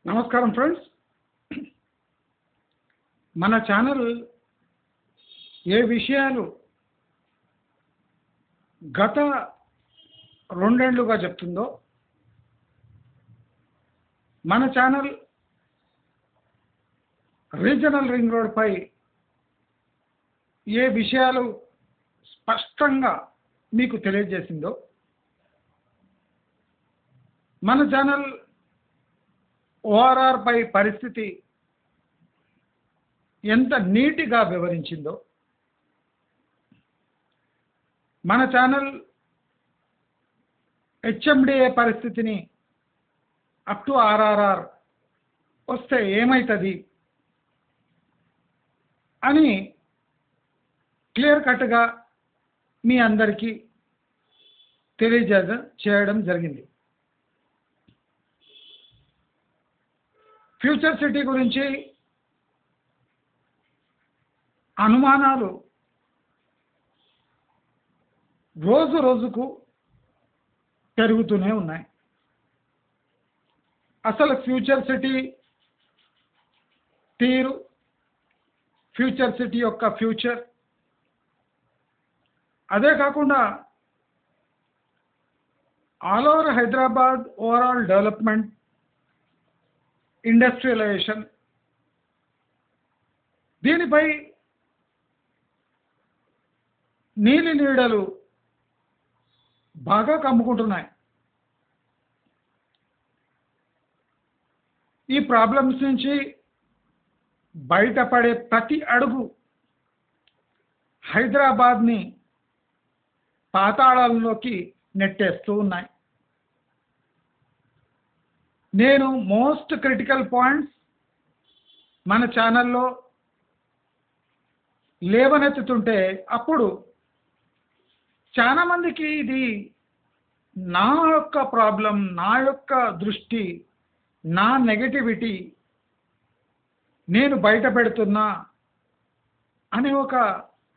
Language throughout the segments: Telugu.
నమస్కారం ఫ్రెండ్స్. మన ఛానల్ ఏ విషయాలు గత రెండేళ్లుగా చెప్తుందో, మన ఛానల్ రీజనల్ రింగ్ రోడ్ పై ఏ విషయాలు స్పష్టంగా మీకు తెలియజేసిందో, మన ఛానల్ ఓఆర్ఆర్ పై పరిస్థితి ఎంత నీట్గా వివరించిందో, మన ఛానల్ హెచ్ఎండిఏ పరిస్థితిని అప్ టు ఆర్ఆర్ఆర్ వస్తే ఏమవుతుంది అని క్లియర్ కట్గా మీ అందరికీ తెలియజేయడం జరిగింది. ఫ్యూచర్ సిటీ గురించి అనుమానాలు రోజు రోజుకు పెరుగుతూనే ఉన్నాయి. అసలు ఫ్యూచర్ సిటీ తీరు, ఫ్యూచర్ సిటీ యొక్క ఫ్యూచర్, అదే కాకుండా all over Hyderabad overall development, industrialisation, దీనిపై నీలి నీడలు బాగా కమ్ముకుంటున్నాయి. ఈ ప్రాబ్లమ్స్ నుంచి బయటపడే ప్రతి అడుగు హైదరాబాద్ని పాతాళంలోకి నెట్టేస్తూ ఉన్నాయి. నేను మోస్ట్ క్రిటికల్ పాయింట్స్ మన ఛానల్లో లేవనెత్తుతుంటే అప్పుడు చాలామందికి ఇది నా యొక్క ప్రాబ్లం, నా యొక్క దృష్టి, నా నెగటివిటీ నేను బయట పెడుతున్నా అనే ఒక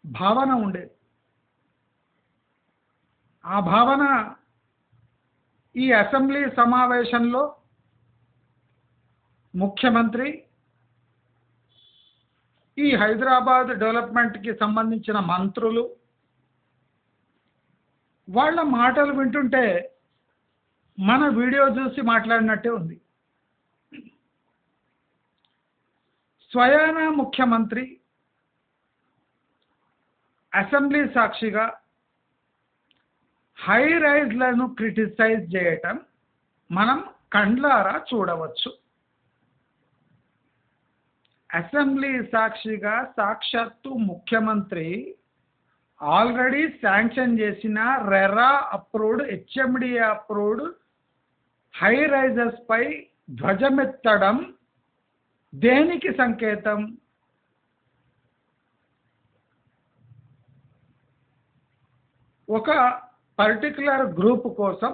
భావన ఉండేది. ఆ భావన ఈ అసెంబ్లీ సమావేశంలో ముఖ్యమంత్రి, ఈ హైదరాబాద్ డెవలప్మెంట్కి సంబంధించిన మంత్రులు వాళ్ళ మాటలు వింటుంటే మన వీడియో చూసి మాట్లాడినట్టే ఉంది. స్వయాన ముఖ్యమంత్రి అసెంబ్లీ సాక్షిగా హై రైజ్లను క్రిటిసైజ్ చేయటం మనం కండ్లారా చూడవచ్చు. అసెంబ్లీ సాక్షిగా సాక్షాత్తు ముఖ్యమంత్రి ఆల్రెడీ శాంక్షన్ చేసిన RERA approved, HMDA approved high rises పై ధ్వజమెత్తడం దేనికి సంకేతం? ఒక పర్టికులర్ గ్రూప్ కోసం,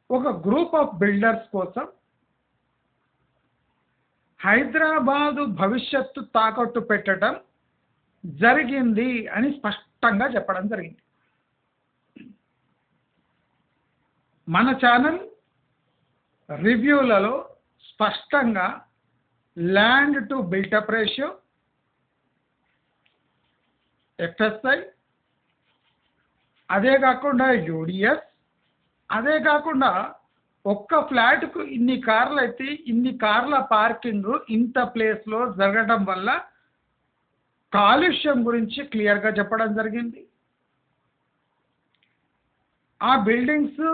ఒక గ్రూప్ ఆఫ్ బిల్డర్స్ కోసం హైదరాబాదు భవిష్యత్తు తాకట్టు పెట్టడం జరిగింది అని స్పష్టంగా చెప్పడం జరిగింది. మన ఛానల్ రివ్యూలలో స్పష్టంగా land to built-up ratio, FSI, అదే కాకుండా యూడిఎస్, అదే కాకుండా ఒక్క ఫ్లాట్కు ఇన్ని కార్లు అయితే ఇన్ని కార్ల పార్కింగ్ ఇంత ప్లేస్లో జరగడం వల్ల కాలుష్యం గురించి క్లియర్గా చెప్పడం జరిగింది. ఆ బిల్డింగ్స్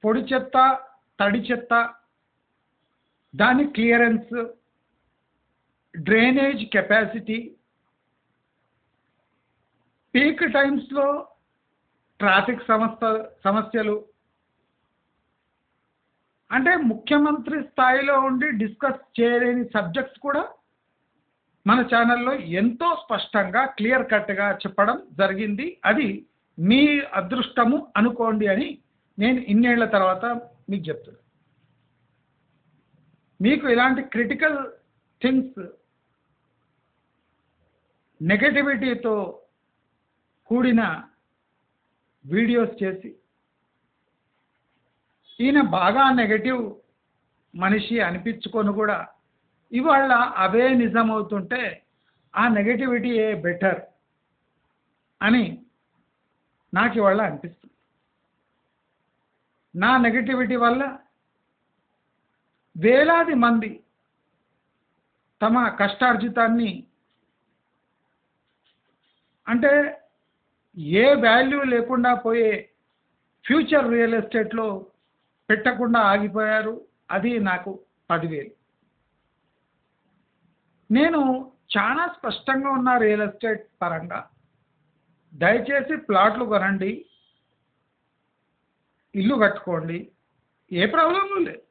పొడి చెత్త, తడి చెత్త, దాని క్లియరెన్స్, డ్రైనేజ్ కెపాసిటీ, పీక్ టైమ్స్లో ట్రాఫిక్ సమస్యలు, అంటే ముఖ్యమంత్రి స్థాయిలో ఉండి డిస్కస్ చేయలేని సబ్జెక్ట్స్ కూడా మన ఛానల్లో ఎంతో స్పష్టంగా క్లియర్ కట్గా చెప్పడం జరిగింది. అది మీ అదృష్టము అనుకోండి అని నేను ఇన్నేళ్ల తర్వాత మీకు చెప్తున్నాను. మీకు ఇలాంటి క్రిటికల్ థింగ్స్ నెగటివిటీతో కూడిన వీడియోస్ చేసి ఈయన బాగా నెగటివ్ మనిషి అనిపించుకొని కూడా ఇవాళ అవే నిజమవుతుంటే ఆ నెగటివిటీ ఏ బెటర్ అని నాకు ఇవాళ అనిపిస్తుంది. నా నెగటివిటీ వల్ల వేలాది మంది తమ కష్టార్జితాన్ని అంటే ఏ వాల్యూ లేకుండా పోయే ఫ్యూచర్ రియల్ ఎస్టేట్లో పెట్టకుండా ఆగిపోయారు. అది నాకు 10,000. నేను చాలా స్పష్టంగా ఉన్న రియల్ ఎస్టేట్ పరంగా దయచేసి ప్లాట్లు కొనండి, ఇల్లు కట్టుకోండి, ఏ ప్రాబ్లము లేదు.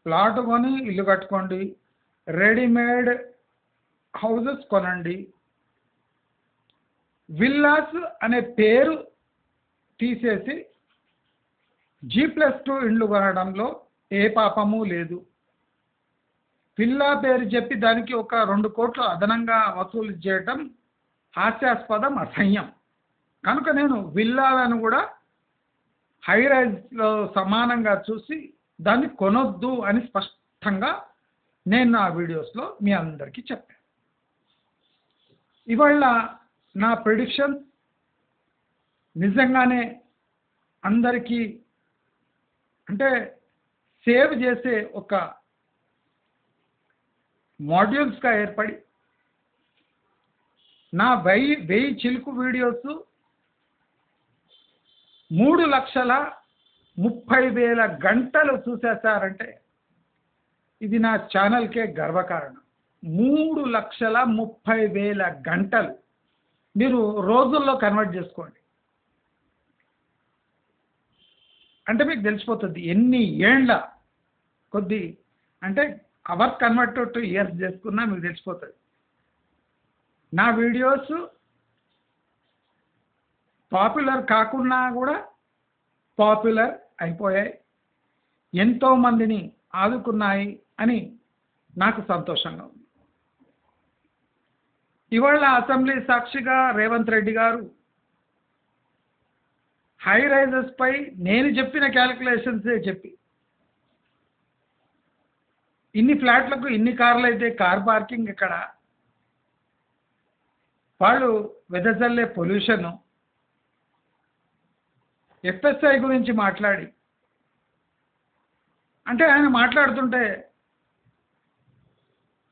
ప్లాట్ కొని ఇల్లు కట్టుకోండి, రెడీమేడ్ హౌసెస్ కొనండి. విల్లాస్ అనే పేరు తీసేసి G+2 ఇండ్లు కొనడంలో ఏ పాపము లేదు. విల్లా పేరు చెప్పి దానికి ఒక 2 కోట్లు అదనంగా వసూలు చేయటం హాస్యాస్పదం, అసహ్యం. కనుక నేను విల్లాలను కూడా హై రైజ్లో సమానంగా చూసి దాన్ని కొనొద్దు అని స్పష్టంగా నేను నా వీడియోస్లో మీ అందరికీ చెప్పాను. ఇవాళ నా ప్రిడిక్షన్ నిజంగానే అందరికీ అంటే సేవ్ చేసే ఒక మాడ్యూల్స్గా ఏర్పడి నా 1000 చిలుకు వీడియోస్ 3,30,000 గంటలు చూసేసారంటే ఇది నా ఛానల్కే గర్వకారణం. 3,30,000 గంటలు మీరు రోజుల్లో కన్వర్ట్ చేసుకోండి. అంటే మీకు తెలిసిపోతుంది ఎన్ని ఏండ్ల కొద్ది అంటే అవర్ కన్వర్ట్ టు ఇయర్స్ చేసుకున్నా మీకు తెలిసిపోతుంది. నా వీడియోస్ పాపులర్ కాకున్నా కూడా పాపులర్ అయిపోయాయి, ఎంతోమందిని ఆదుకున్నాయి అని నాకు సంతోషంగా ఉంది. ఇవాళ అసెంబ్లీ సాక్షిగా రేవంత్ రెడ్డి గారు హై రైజెస్ పై నేను చెప్పిన క్యాలిక్యులేషన్సే చెప్పి ఇన్ని ఫ్లాట్లకు ఇన్ని కార్లు అయితే కార్ పార్కింగ్ ఎక్కడ, వాళ్ళు వెదజల్లే పొల్యూషను, FSI గురించి మాట్లాడి అంటే ఆయన మాట్లాడుతుంటే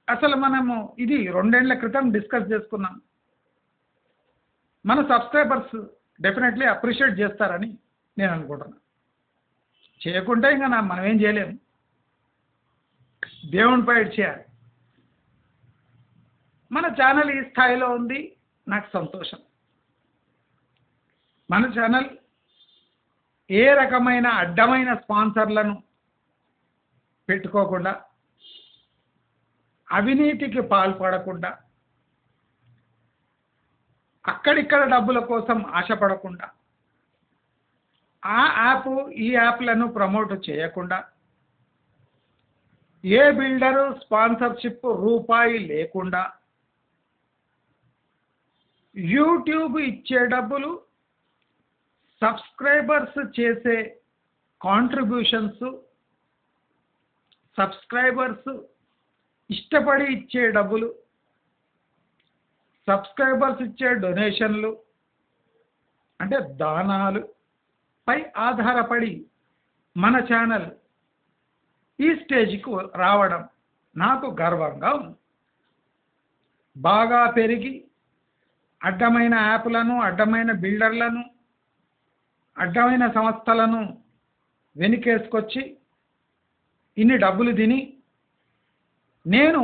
అసలు మనము ఇది 2 ఏళ్ల క్రితం డిస్కస్ చేసుకున్నాం. మన సబ్స్క్రైబర్స్ డెఫినెట్లీ అప్రిషియేట్ చేస్తారని నేను అనుకుంటున్నాను. చేయకుంటే ఇంకా మనం ఏం చేయలేము, దేవునిపై చేయాలి. మన ఛానల్ ఈ స్థాయిలో ఉంది, నాకు సంతోషం. మన ఛానల్ ఏ రకమైన అడ్డమైన స్పాన్సర్లను పెట్టుకోకుండా, అవినీతికి పాల్పడకుండా, అక్కడిక్కడ డబ్బుల కోసం ఆశపడకుండా, ఆ యాప్ ఈ యాప్లను ప్రమోట్ చేయకుండా, ఏ బిల్డరు స్పాన్సర్షిప్ రూపాయి లేకుండా, యూట్యూబ్ ఇచ్చే డబ్బులు సబ్స్క్రైబర్స్ చేసే కాంట్రిబ్యూషన్స్, సబ్స్క్రైబర్స్ ఇష్టపడి ఇచ్చే డబ్బులు, సబ్స్క్రైబర్స్ ఇచ్చే డొనేషన్లు అంటే దానాలు పై ఆధారపడి మన ఛానల్ ఈ స్టేజ్కి రావడం నాకు గర్వంగా ఉంది. బాగా పెరిగి అడ్డమైన యాప్లను, అడ్డమైన బిల్డర్లను, అడ్డమైన సంస్థలను వెనుకేసుకొచ్చి ఇన్ని డబ్బులు తిని నేను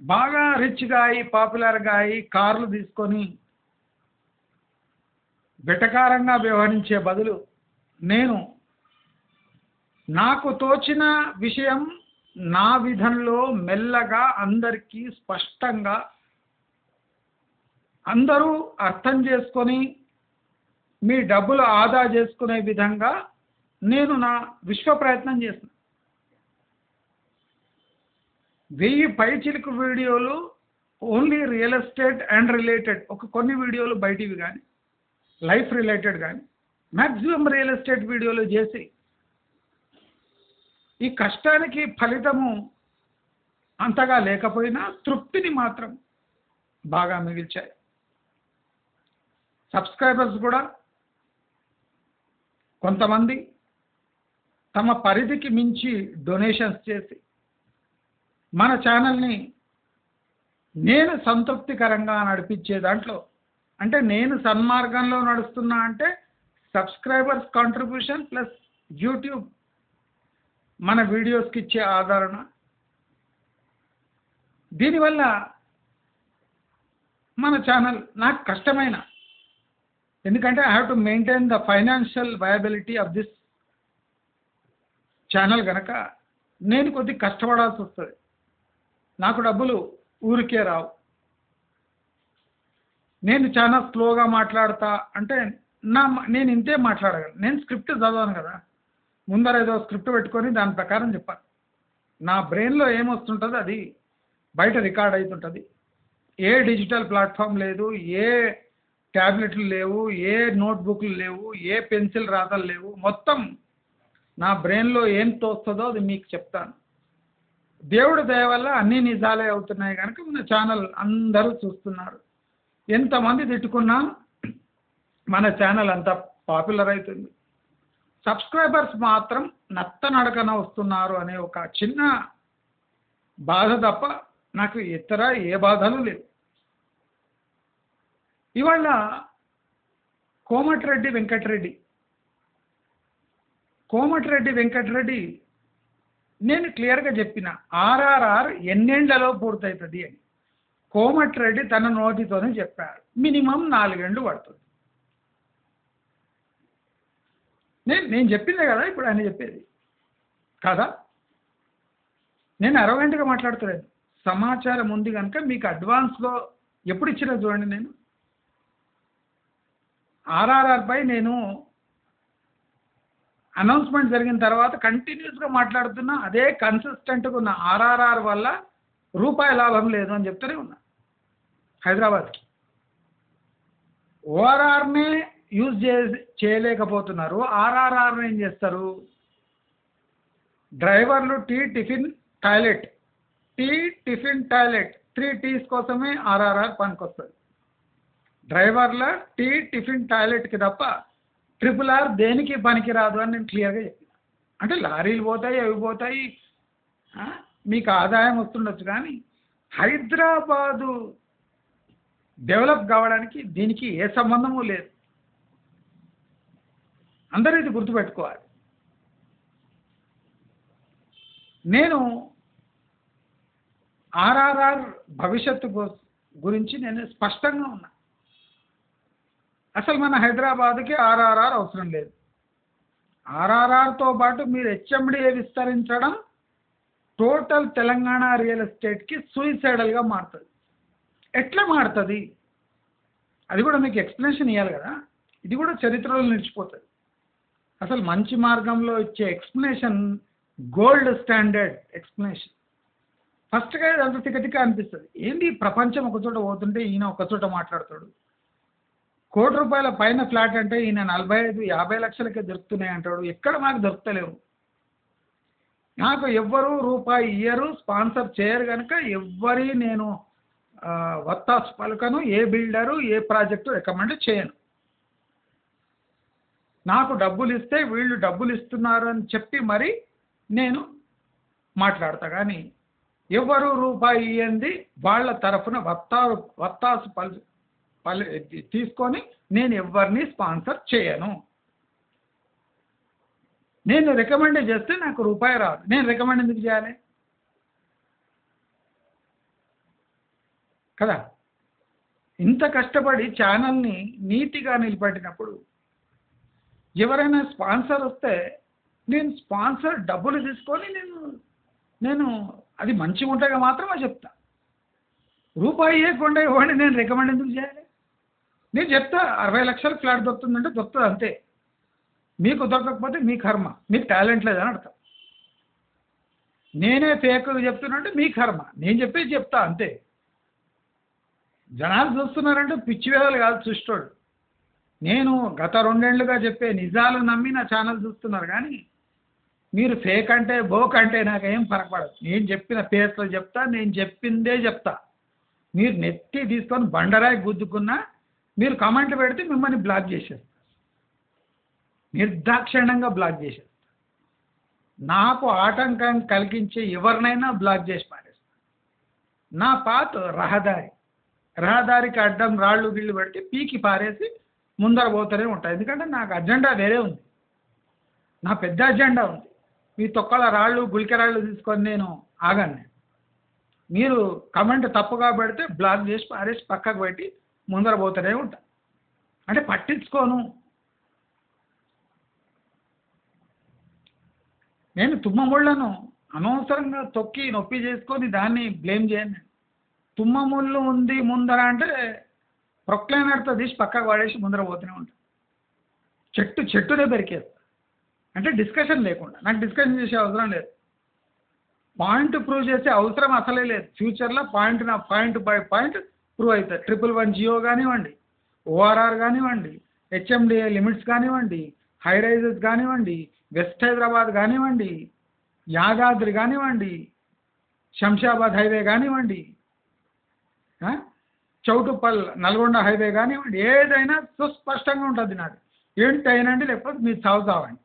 బాగా రిచ్గా అయి పాపులర్గా అయి కార్లు తీసుకొని వెటకారంగా వ్యవహరించే బదులు నేను నాకు తోచిన విషయం నా విధంలో మెల్లగా అందరికీ స్పష్టంగా అందరూ అర్థం చేసుకొని మీ డబ్బులు ఆదా చేసుకునే విధంగా నేను నా విశ్వ ప్రయత్నం చేసిన 1000 పైచిలుకు వీడియోలు only real estate and related, ఒక కొన్ని వీడియోలు బయటివి కానీ లైఫ్ రిలేటెడ్ కానీ మ్యాక్సిమం రియల్ ఎస్టేట్ వీడియోలు చేసి ఈ కష్టానికి ఫలితము అంతగా లేకపోయినా తృప్తిని మాత్రం బాగా మిగిల్చాయి. సబ్స్క్రైబర్స్ కూడా కొంతమంది తమ పరిధికి మించి డొనేషన్స్ చేసి మన ఛానల్ని నేను సంతృప్తికరంగా నడిపించే దాంట్లో, అంటే నేను సన్మార్గంలో నడుస్తున్నా అంటే సబ్స్క్రైబర్స్ కాంట్రిబ్యూషన్ ప్లస్ యూట్యూబ్ మన వీడియోస్కి ఇచ్చే ఆదరణ, దీనివల్ల మన ఛానల్ నాకు కష్టమైన, ఎందుకంటే I have to maintain the financial viability of this channel కనుక నేను కొద్దిగా కష్టపడాల్సి వస్తుంది. నాకు డబ్బులు ఊరికే రావు. నేను చాలా స్లోగా మాట్లాడతా అంటే నేను ఇంతే మాట్లాడగలను. నేను స్క్రిప్ట్ చదవను కదా, ముందర ఏదో స్క్రిప్ట్ పెట్టుకొని దాని ప్రకారం చెప్పాను. నా బ్రెయిన్లో ఏమొస్తుంటుందో అది బయట రికార్డ్ అవుతుంటుంది. ఏ డిజిటల్ ప్లాట్ఫామ్ లేదు, ఏ ట్యాబ్లెట్లు లేవు, ఏ నోట్బుక్లు లేవు, ఏ పెన్సిల్ రాతలు లేవు. మొత్తం నా బ్రెయిన్లో ఏం తోస్తుందో అది మీకు చెప్తాను. దేవుడి దయ వల్ల అన్నీ నిజాలే అవుతున్నాయి కనుక మన ఛానల్ అందరూ చూస్తున్నారు. ఎంతమంది తిట్టుకున్నా మన ఛానల్ అంత పాపులర్ అవుతుంది. సబ్స్క్రైబర్స్ మాత్రం నత్తనడకన వస్తున్నారు అనే ఒక చిన్న బాధ తప్ప నాకు ఇతర ఏ బాధలు లేవు. ఇవాళ కోమటిరెడ్డి వెంకటరెడ్డి నేను క్లియర్గా చెప్పిన ఆర్ఆర్ఆర్ ఎన్నేళ్లలో పూర్తవుతుంది అని కోమటిరెడ్డి తన నోటితోనే చెప్పారు. మినిమం 4 ఏళ్ళు పడుతుంది. నేను చెప్పిందే కదా ఇప్పుడు ఆయన చెప్పేది కదా. నేను అరగంటగా మాట్లాడుతున్నాను. సమాచారం ఉంది కనుక మీకు అడ్వాన్స్లో ఎప్పుడు ఇచ్చినా చూడండి. నేను ఆర్ఆర్ఆర్పై నేను అనౌన్స్మెంట్ జరిగిన తర్వాత కంటిన్యూస్గా మాట్లాడుతున్నా. అదే కన్సిస్టెంట్గా ఉన్న ఆర్ఆర్ఆర్ వల్ల రూపాయి లాభం లేదు అని చెప్తూనే ఉన్నా. హైదరాబాద్కి ఓఆర్ఆర్నే యూజ్ చేయలేకపోతున్నారు. ఆర్ఆర్ఆర్ని ఏం చేస్తారు? డ్రైవర్లు టీ టిఫిన్ టాయిలెట్ 3 టీస్ కోసమే ఆర్ఆర్ఆర్ పనికొస్తుంది. డ్రైవర్ల టీ టిఫిన్ టాయిలెట్కి తప్ప RRR దేనికి పనికిరాదు అని నేను క్లియర్గా చెప్పిన. అంటే లారీలు పోతాయి, అవి పోతాయి, మీకు ఆదాయం వస్తుండొచ్చు, కానీ హైదరాబాదు డెవలప్ కావడానికి దీనికి ఏ సంబంధము లేదు. అందరూ ఇది గుర్తుపెట్టుకోవాలి. నేను ఆర్ఆర్ఆర్ భవిష్యత్తు గురించి నేను స్పష్టంగా ఉన్నా. అసలు మన హైదరాబాద్కి ఆర్ఆర్ఆర్ అవసరం లేదు. ఆర్ఆర్ఆర్తో పాటు మీరు హెచ్ఎండిఏ విస్తరించడం టోటల్ తెలంగాణ రియల్ ఎస్టేట్కి సూయిసైడల్గా మారుతుంది. ఎట్లా మారుతుంది అది కూడా మీకు ఎక్స్ప్లెనేషన్ ఇవ్వాలి కదా. ఇది కూడా చరిత్రలో నిలిచిపోతుంది. అసలు మంచి మార్గంలో ఇచ్చే ఎక్స్ప్లెనేషన్ గోల్డ్ స్టాండర్డ్ ఎక్స్ప్లెనేషన్. ఫస్ట్గా ఇదంతా తికతిక అనిపిస్తుంది. ఏంటి ప్రపంచం ఒకచోట పోతుంటే ఈయన ఒకచోట మాట్లాడతాడు. ₹1 కోటి పైన ఫ్లాట్ అంటే ఈయన 45-50 లక్షలకే దొరుకుతున్నాయి అంటాడు. ఎక్కడ మాకు దొరుకుతలేవు. నాకు ఎవ్వరూ రూపాయి ఇయ్యరు, స్పాన్సర్ చేయరు కనుక ఎవ్వరి నేను వత్తాసు పలుకను. ఏ బిల్డరు ఏ ప్రాజెక్టు రికమెండ్ చేయను. నాకు డబ్బులు ఇస్తే వీళ్ళు డబ్బులు ఇస్తున్నారు అని చెప్పి మరి నేను మాట్లాడతా, కానీ ఎవరు రూపాయి ఇయ్యంది వాళ్ళ తరఫున వత్తాసు తీసుకొని నేను ఎవరిని స్పాన్సర్ చేయను. నేను రికమెండ్ చేస్తే నాకు రూపాయి రాదు. నేను రికమెండ్ ఎందుకు చేయాలి కదా. ఇంత కష్టపడి ఛానల్ని నీతిగా నిలబెట్టినప్పుడు ఎవరైనా స్పాన్సర్ వస్తే నేను స్పాన్సర్ డబ్బులు తీసుకొని నేను అది మంచిగా ఉంటాగా మాత్రమే చెప్తా. రూపాయి ఇవ్వకుండా ఇవ్వండి నేను రికమెండ్ ఎందుకు చేయాలి? నేను చెప్తా 60 లక్షల ఫ్లాట్ దొరుకుతుందంటే దొరుకుతుంది అంతే. మీకు దొరకకపోతే మీ కర్మ, మీకు టాలెంట్ లేదని అర్థం. నేనే ఫేక్ చెప్తున్నంటే మీ కర్మ, నేను చెప్పేది చెప్తా అంతే. జనాలు చూస్తున్నారంటే పిచ్చి వేదాలు కాదు చూస్తాడు. నేను గత 2 ఏళ్లుగా చెప్పే నిజాలు నమ్మి నా ఛానల్ చూస్తున్నారు, కానీ మీరు ఫేక్ అంటే బోక్ అంటే నాకేం ఫరకపడదు. నేను చెప్పిన పేస్లో చెప్తా, నేను చెప్పిందే చెప్తా. మీరు నెత్తి తీసుకొని బండరాయి గుద్దుకున్నా మీరు కామెంట్లు పెడితే మిమ్మల్ని బ్లాక్ చేసేస్తారు, నిర్దాక్షిణ్యంగా బ్లాక్ చేసేస్తారు. నాకు ఆటంకం కలిగించే ఎవరినైనా బ్లాక్ చేసి పారేస్తాను. నా పాత్ రహదారికి అడ్డం రాళ్ళు గిళ్ళు పెడితే పీకి పారేసి ముందర పోతూనే ఉంటాయి. ఎందుకంటే నాకు అజెండా వేరే ఉంది, నా పెద్ద అజెండా ఉంది. మీ తొక్కల రాళ్ళు గుళికరాళ్ళు తీసుకొని నేను ఆగాను. మీరు కమెంట్ తప్పుగా పెడితే బ్లాక్ చేసి పారేసి పక్కకు పెట్టి ముందర పోతూనే ఉంటా. అంటే పట్టించుకోను. నేను తుమ్మముళ్ళను అనవసరంగా తొక్కి నొప్పి చేసుకొని దాన్ని బ్లేమ్ చేయను. తుమ్మ ముళ్ళు ఉంది ముందర అంటే ప్రొక్లైనర్తో తీసి పక్కకు పడేసి ముందర పోతూనే ఉంటాను. చెట్టునే పెరికేస్తా. అంటే డిస్కషన్ లేకుండా, నాకు డిస్కషన్ చేసే అవసరం లేదు, పాయింట్ ప్రూవ్ చేసే అవసరం అసలే లేదు. ఫ్యూచర్లో పాయింట్ బై పాయింట్ ప్రూవ్ అవుతుంది. 111 జియో కానివ్వండి, ఓఆర్ఆర్ కానివ్వండి, హెచ్ఎండిఏ లిమిట్స్ కానివ్వండి, హై రైజెస్ కానివ్వండి, వెస్ట్ హైదరాబాద్ కానివ్వండి, యాదాద్రి కానివ్వండి, శంషాబాద్ హైవే కానివ్వండి, చౌటుప్పల్ నల్గొండ హైవే కానివ్వండి, ఏదైనా సుస్పష్టంగా ఉంటుంది. నాకు ఏంటి అయినండి, లేకపోతే మీరు చావండి.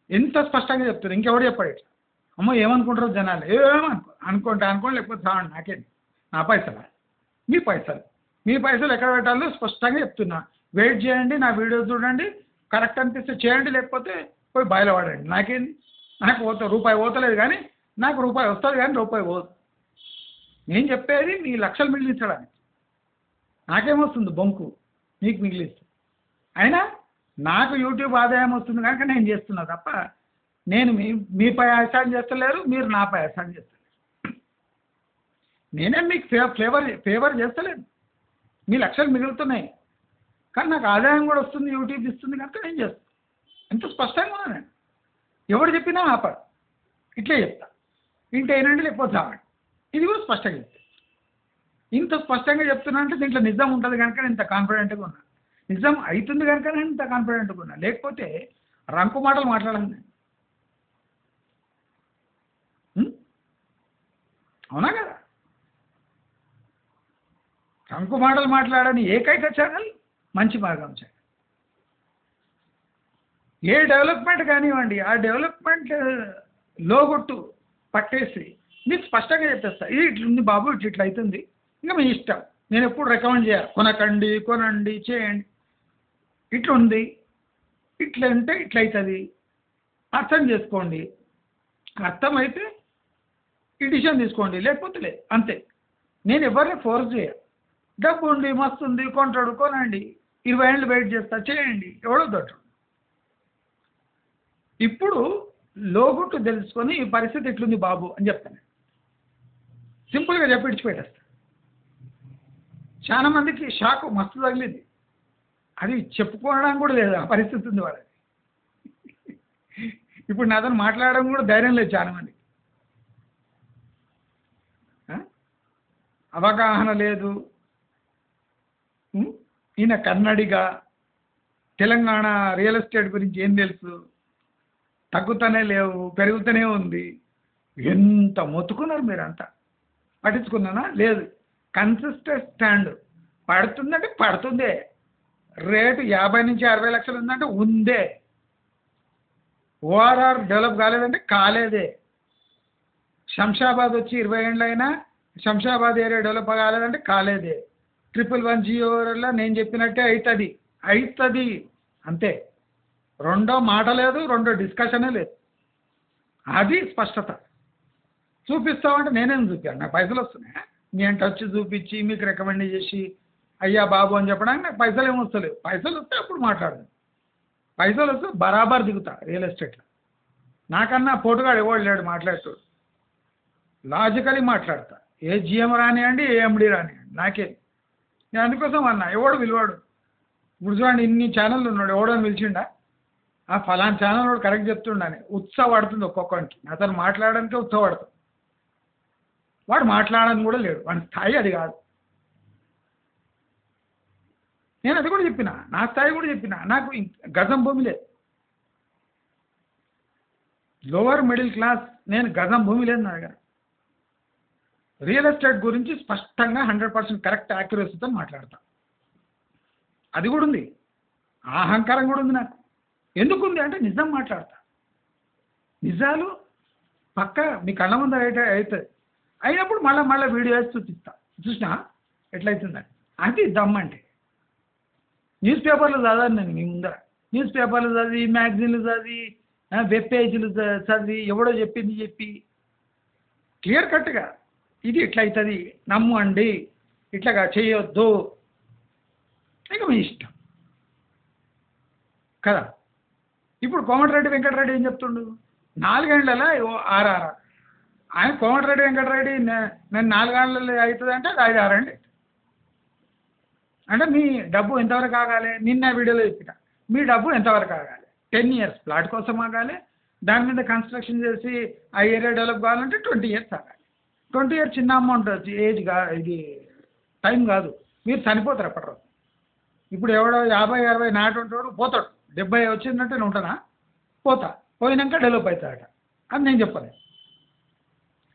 ఎంత స్పష్టంగా చెప్తారు, ఇంకెవడు చెప్పాడు ఇట్లా. అమ్మో ఏమనుకుంటారో జనాలు, అనుకోండి లేకపోతే చావండి, నాకేంటి, నా పైసలు మీ పైసలు ఎక్కడ పెట్టాలో స్పష్టంగా చెప్తున్నా. వెయిట్ చేయండి, నా వీడియో చూడండి, కరెక్ట్ అనిపిస్తే చేయండి, లేకపోతే పోయి బాయిలో వాడండి. నాకేంది, నాకు రూపాయి పోతలేదు, కానీ నాకు రూపాయి వస్తుంది, కానీ రూపాయి పోదు. నేను చెప్పేది మీ లక్షలు మిగిలించడానికి. నాకేమొస్తుంది బొంకు, మీకు మిగిలిస్తుంది. అయినా నాకు యూట్యూబ్ ఆదాయం వస్తుంది కనుక నేను చేస్తున్నా తప్ప నేను మీపై అసైన్ చేస్తలేరు, మీరు నాపై అసైన్ చేస్తలేరు. నేనేం మీకు ఫేవర్ చేస్తలేను. మీ లక్షలు మిగులుతున్నాయి కానీ నాకు ఆదాయం కూడా వస్తుంది, యూట్యూబ్ ఇస్తుంది కనుక నేను చేస్తాను. ఎంత స్పష్టంగా ఉన్నా నేను. ఎవరు చెప్పినా ఆపడు, ఇట్లే చెప్తా. ఇంటి అయినండి లేకపోతే చావండి, ఇది కూడా స్పష్టంగా చెప్తా. ఇంత స్పష్టంగా చెప్తున్నా అంటే దీంట్లో నిజం ఉంటుంది కనుక నేను ఇంత కాన్ఫిడెంట్గా ఉన్నా. నిజం అవుతుంది కనుక నేను ఇంత కాన్ఫిడెంట్గా ఉన్నా. లేకపోతే రంకు మాటలు మాట్లాడాను నేను. అవునా కదా? రంకు మాటలు మాట్లాడని ఏకైక ఛానల్ మంచి మార్గం ఛానల్. ఏ డెవలప్మెంట్ కానివ్వండి, ఆ డెవలప్మెంట్ లోగొట్టు పట్టేసి మీకు స్పష్టంగా చెప్పేస్తా, ఇది ఇట్లుంది బాబు, ఇట్లా అవుతుంది, ఇంకా మీ ఇష్టం. నేను ఎప్పుడు రికమెండ్ చేయాలి, కొనండి చేయండి, ఇట్లుంది, ఇట్లా అంటే ఇట్లా అవుతుంది, అర్థం చేసుకోండి, అర్థమైతే ఈ డిసిషన్ తీసుకోండి, లేకపోతే లేదు, అంతే. నేను ఎవరిని ఫోర్స్ చేయ. డబ్బు ఉంది, మస్తు ఉంది, కొంటాడు, కొనండి, 20 ఏళ్ళు వెయిట్ చేస్తా, చేయండి, ఎవడో దొడ్డు. ఇప్పుడు లోగుట్టు తెలుసుకొని ఈ పరిస్థితి ఇట్లుంది బాబు అని చెప్తాను. సింపుల్గా చెప్పి విడిచిపెట్టేస్తా. చాలా మందికి షాక్ మస్తు తగిలింది, అది చెప్పుకోవడానికి కూడా లేదు, ఆ పరిస్థితి ఉంది వాళ్ళకి. ఇప్పుడు నాతో మాట్లాడడం కూడా ధైర్యం లేదు చాలా మంది. అవగాహన లేదు. ఈయన కన్నడిగా తెలంగాణ రియల్ ఎస్టేట్ గురించి ఏం తెలుసు, తగ్గుతూనే లేవు, పెరుగుతూనే ఉంది. ఎంత మొత్తుకున్నారు మీరంతా, పట్టించుకున్నానా? లేదు. Consistent stand. పడుతుందంటే పడుతుందే, రేటు 50 నుంచి 60 లక్షలు ఉందంటే ఉందే. ఓఆర్ఆర్ డెవలప్ కాలేదంటే కాలేదే. శంషాబాద్ వచ్చి 20 ఏళ్ళు అయినా శంషాబాద్ ఏరియా డెవలప్ కాలేదంటే కాలేదే. 111 జియోలో నేను చెప్పినట్టే అవుతుంది అంతే. రెండో మాట లేదు, రెండో డిస్కషనే లేదు. అది స్పష్టత. చూపిస్తామంటే నేనేం చూపాను, నాకు పైసలు వస్తున్నాయా? నేను టచ్ చూపించి మీకు రికమెండ్ చేసి అయ్యా బాబు అని చెప్పడానికి నాకు పైసలు ఏమి వస్తలేవు. పైసలు వస్తే అప్పుడు మాట్లాడదు. పైసలు వస్తే బరాబర్ దిగుతా రియల్ ఎస్టేట్లో. నాకన్నా పోటుగాడు ఎవడు లేడు మాట్లాడుతాడు. లాజికలీ మాట్లాడతా. ఏ జిఎం రానివ్వండి, ఏ ఎండి రానివ్వండి, నాకే. నేను అందుకోసం అన్నా, ఎవడు విలువాడు. ఇప్పుడు చూడండి, ఇన్ని ఛానళ్ళు ఉన్నాడు, ఎవడని పిలిచిండా? ఆ ఫలానా ఛానల్ వాడు కరెక్ట్ చెప్తుండని ఉత్సాహపడుతుంది ఒక్కొక్కరికి. అతను మాట్లాడడానికే ఉత్సాహపడుతుంది. వాడు మాట్లాడని కూడా లేడు, వాడి స్థాయి అది కాదు. నేను అది కూడా చెప్పిన, నా స్థాయి కూడా చెప్పిన. నాకు గజం భూమి లేదు. లోవర్ మిడిల్ క్లాస్ నేను గజం భూమి లేదు నా దగ్గర. రియల్ ఎస్టేట్ గురించి స్పష్టంగా 100% కరెక్ట్ యాక్యురసీతో మాట్లాడతా. అది కూడా ఉంది, ఆ అహంకారం కూడా ఉంది నాకు. ఎందుకుంది అంటే నిజం మాట్లాడతా. నిజాలు పక్క మీ కళ్ళ ముందు అవుతుంది. అయినప్పుడు మళ్ళీ వీడియో వేసి చూపిస్తా. చూసినా ఎట్లయితుందని. అది దమ్మంటే. న్యూస్ పేపర్లు చదవను నేను మీ ముందర. న్యూస్ పేపర్లు చదివి, మ్యాగజైన్లు చదివి, వెబ్ పేజీలు చదివి, ఎవడో చెప్పింది చెప్పి క్లియర్ కట్గా ఇది ఇట్లా అవుతుంది నమ్ము అండి, ఇట్లాగా చేయొద్దు, ఇక మీ ఇష్టం కదా. ఇప్పుడు కోమటిరెడ్డి వెంకటరెడ్డి ఏం చెప్తుండు? 4 ఏళ్లలో ఆర్ఆర్. ఆయన కోమటిరెడ్డి వెంకటరెడ్డి నేను 4 ఏళ్ళలో అవుతుంది అంటే అది 5-6 ఏళ్ళు. అంటే మీ డబ్బు ఎంతవరకు ఆగాలి? నిన్న వీడియోలో చెప్పిన మీ డబ్బు ఎంతవరకు ఆగాలి? 10 years ప్లాట్ కోసం ఆగాలి. దాని మీద కన్స్ట్రక్షన్ చేసి ఆ ఏరియా డెవలప్ కావాలంటే 20 years ఆగాలి. 20 years చిన్న అమౌంట్ ఏజ్ ఇది టైం కాదు. మీరు చనిపోతారు ఎప్పటిరోజు. ఇప్పుడు ఎవడో 50-60 నాటుంటాడు పోతాడు, 70 వచ్చిందంటే నేను ఉంటానా? పోతా. పోయినాక డెవలప్ అవుతాడట అని నేను చెప్పలేదు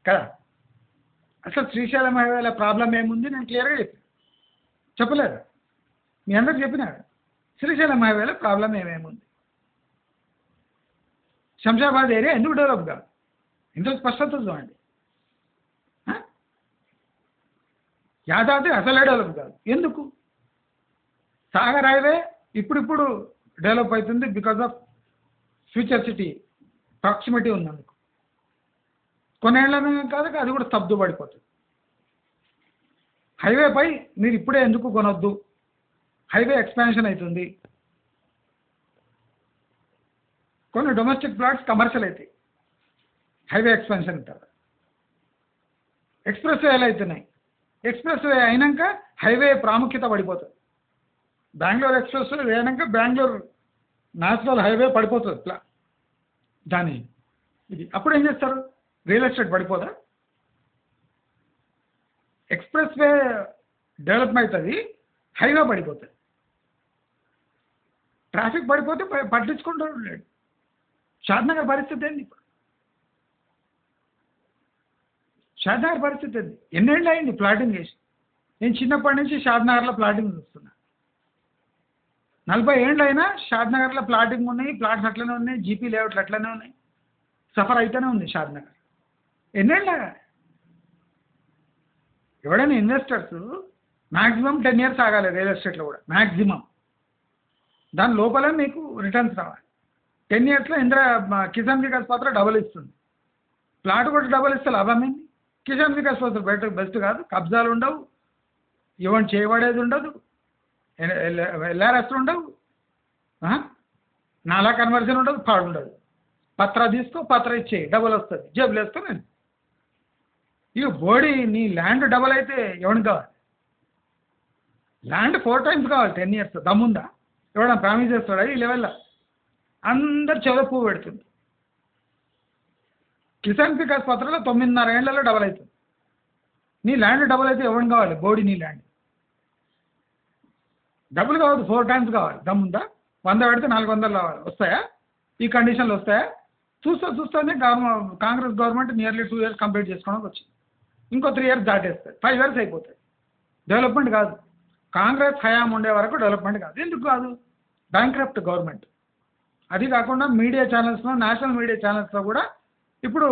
కదా. అసలు శ్రీశైలం హైవేల ప్రాబ్లం ఏముంది నేను క్లియర్గా చెప్పలేదు. మీ అందరికి చెప్పినాడు శ్రీశైలం హైవేలో ప్రాబ్లం ఏమేముంది. శంషాబాద్ ఏరియా ఎందుకు డెవలప్ కాదు? ఇంత స్పష్టత చూడండి. యాదాద్రి అసలే డెవలప్ కాదు. ఎందుకు? సాగర్ హైవే ఇప్పుడిప్పుడు డెవలప్ అవుతుంది because of future city proximity ఉన్నందుకు. కొన్నేళ్లను కాదు అది కూడా స్తబ్దు పడిపోతుంది. హైవేపై మీరు ఇప్పుడే ఎందుకు కొనొద్దు? హైవే ఎక్స్పాన్షన్ అవుతుంది. కొన్ని డొమెస్టిక్ ప్లాట్స్ కమర్షియల్ అవుతాయి హైవే ఎక్స్పాన్షన్ అంటారు. ఎక్స్ప్రెస్ వేలు అవుతున్నాయి. ఎక్స్ప్రెస్ వే అయినాక హైవే ప్రాముఖ్యత పడిపోతుంది. బెంగళూరు ఎక్స్ప్రెస్ వే అయినాక బెంగళూరు నేషనల్ హైవే పడిపోతుంది దాని ఇది. అప్పుడు ఏం చేస్తారు? రియల్ ఎస్టేట్ పడిపోదా? ఎక్స్ప్రెస్ వే డెవలప్ అవుతుంది, హైవే పడిపోతుంది. ట్రాఫిక్ పడిపోతే పట్టించుకుంటాడు లేడు. షాద్నగర్ పరిస్థితి ఏంది? ఇప్పుడు షాద్నగర్ పరిస్థితి ఏంది? ఎన్నేళ్ళు అయింది ప్లాటింగ్ చేసి? నేను చిన్నప్పటి నుంచి షాద్నగర్లో ప్లాటింగ్ చూస్తున్నా. 40 ఏళ్ళు అయినా షాద్నగర్లో ప్లాటింగ్ ఉన్నాయి, ప్లాట్స్ అట్లనే ఉన్నాయి, జీపీ లేఅవుట్లు అట్లనే ఉన్నాయి. సఫర్ అయితేనే ఉంది షాద్నగర్. ఎన్నేళ్ళగా ఎవడైనా ఇన్వెస్టర్స్ మ్యాక్సిమం 10 years ఆగాలి రియల్ ఎస్టేట్లో కూడా మ్యాక్సిమం. దాని లోపల మీకు రిటర్న్స్ రావాలి. 10 yearsలో కిసాన్ వికాస్ పత్ర డబుల్ ఇస్తుంది. ప్లాట్ కూడా డబుల్ ఇస్తే లాభం ఏంది? కిసాన్ వికాస్ పత్ర బెస్ట్ కాదు. కబ్జాలు ఉండవు, ఎవరు చేయబడేది ఉండదు, ఎల్ఆర్ఎస్లు ఉండవు, నాలా కన్వర్జన్ ఉండదు, ఫ్రాడ్ ఉండదు. పత్ర తీసుకో, పత్ర ఇచ్చేయి, డబుల్ వస్తుంది, జేబులు వేసుకో. నేను ఇక బోడీ నీ ల్యాండ్ డబుల్ అయితే ఎవరికి కావాలి? ల్యాండ్ 4 times కావాలి 10 years. దమ్ముందా? ఎవడన్నా ప్రామిస్ చేస్తాడా? ఈ లెవెల్లో అందరు చెవులో పువ్వు పెడుతుంది. కిసాన్ వికాస్ పత్రలో 9.5 ఏళ్లలో డబల్ అవుతుంది. నీ ల్యాండ్ డబుల్ అయితే ఎవరికి కావాలి? బోడీ నీ ల్యాండ్ డబుల్ కావద్దు, 4 times కావాలి. దమ్ముందా? 100 పెడితే 400 వస్తాయా? ఈ కండిషన్లు వస్తాయా? చూస్తానే Congress government nearly 2 years complete చేసుకోవడానికి వచ్చింది. ఇంకో 3 years దాటేస్తాయి, 5 years అయిపోతాయి. డెవలప్మెంట్ కాదు. కాంగ్రెస్ హయాం ఉండే వరకు డెవలప్మెంట్ కాదు. ఎందుకు కాదు? Bankrupt government. అది కాకుండా మీడియా ఛానల్స్లో, నేషనల్ మీడియా ఛానల్స్లో కూడా ఇప్పుడు